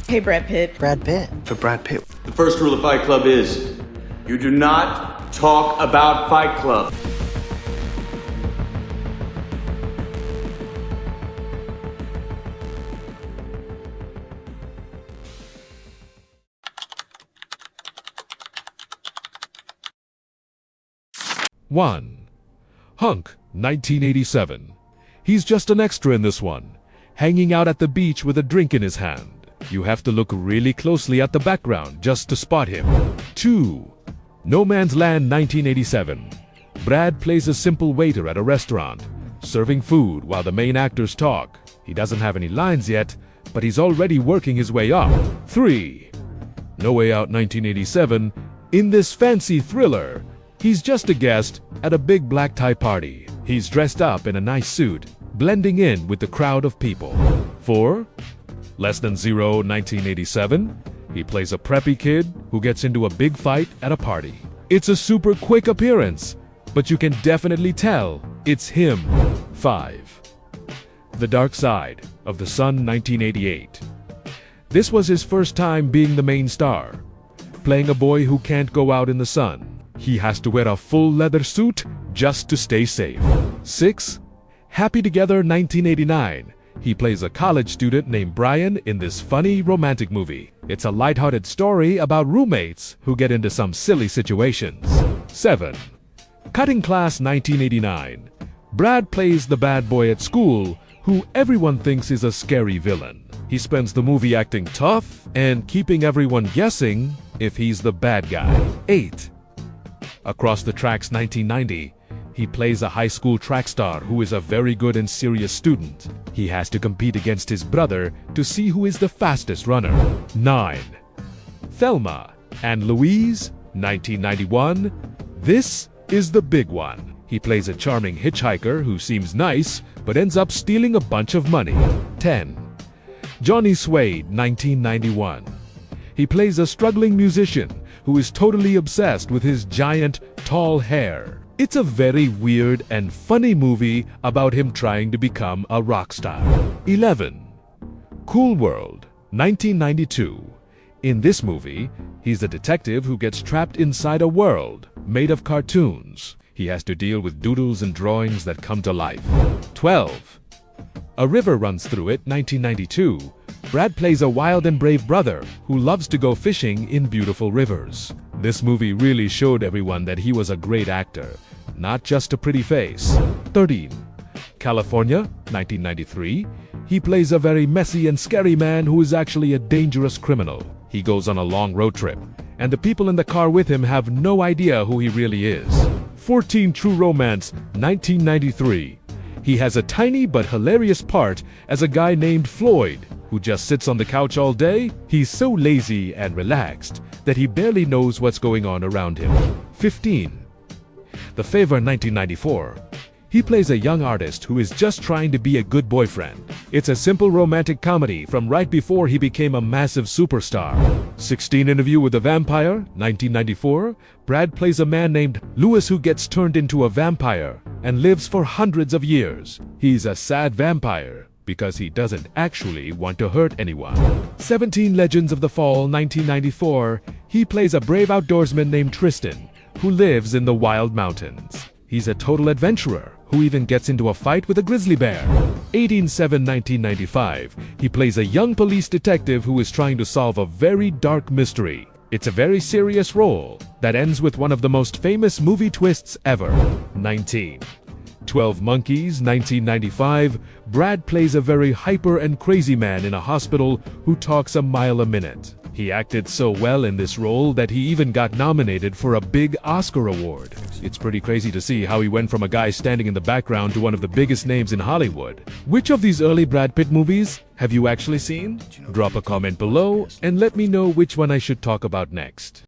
Hey, Brad Pitt. Brad Pitt. For Brad Pitt. The first rule of Fight Club is, you do not talk about Fight Club. One. Hunk, 1987. He's just an extra in this one, hanging out at the beach with a drink in his hand. You have to look really closely at the background just to spot him. 2. No Man's Land, 1987. Brad plays a simple waiter at a restaurant, serving food while the main actors talk. He doesn't have any lines yet, but he's already working his way up. 3. No Way Out, 1987. In this fancy thriller, he's just a guest at a big black tie party. He's dressed up in a nice suit, blending in with the crowd of people. 4. Less Than Zero, 1987. He plays a preppy kid who gets into a big fight at a party. It's a super quick appearance, but you can definitely tell it's him. 5. The Dark Side of the Sun, 1988. This was his first time being the main star, playing a boy who can't go out in the sun. He has to wear a full leather suit just to stay safe. 6. Happy Together, 1989. He plays a college student named Brian in this funny romantic movie. It's a lighthearted story about roommates who get into some silly situations. 7. Cutting Class, 1989. Brad plays the bad boy at school who everyone thinks is a scary villain. He spends the movie acting tough and keeping everyone guessing if he's the bad guy. 8. Across the Tracks, 1990. He plays a high school track star who is a very good and serious student. He has to compete against his brother to see who is the fastest runner. 9. Thelma and Louise, 1991. This is the big one. He plays a charming hitchhiker who seems nice but ends up stealing a bunch of money. 10. Johnny Suede, 1991. He plays a struggling musician who is totally obsessed with his giant, tall hair. It's a very weird and funny movie about him trying to become a rock star. 11. Cool World, 1992. In this movie, he's a detective who gets trapped inside a world made of cartoons. He has to deal with doodles and drawings that come to life. 12. A River Runs Through It, 1992. Brad plays a wild and brave brother who loves to go fishing in beautiful rivers. This movie really showed everyone that he was a great actor, not just a pretty face. 13. California, 1993. He plays a very messy and scary man who is actually a dangerous criminal. He goes on a long road trip, and the people in the car with him have no idea who he really is. 14. True Romance, 1993. He has a tiny but hilarious part as a guy named Floyd, who just sits on the couch all day. He's so lazy and relaxed that he barely knows what's going on around him. 15. The Favor, 1994. He plays a young artist who is just trying to be a good boyfriend. It's a simple romantic comedy from right before he became a massive superstar. 16. Interview with a Vampire, 1994. Brad plays a man named Louis who gets turned into a vampire and lives for hundreds of years. He's a sad vampire because he doesn't actually want to hurt anyone. 17. Legends of the Fall, 1994. He plays a brave outdoorsman named Tristan who lives in the wild mountains. He's a total adventurer who even gets into a fight with a grizzly bear. 18/7, 1995. He plays a young police detective who is trying to solve a very dark mystery. It's a very serious role that ends with one of the most famous movie twists ever. 19. 12 Monkeys, 1995. Brad plays a very hyper and crazy man in a hospital who talks a mile a minute. He acted so well in this role that he even got nominated for a big Oscar award. It's pretty crazy to see how he went from a guy standing in the background to one of the biggest names in Hollywood. Which of these early Brad Pitt movies have you actually seen? Drop a comment below and let me know which one I should talk about next.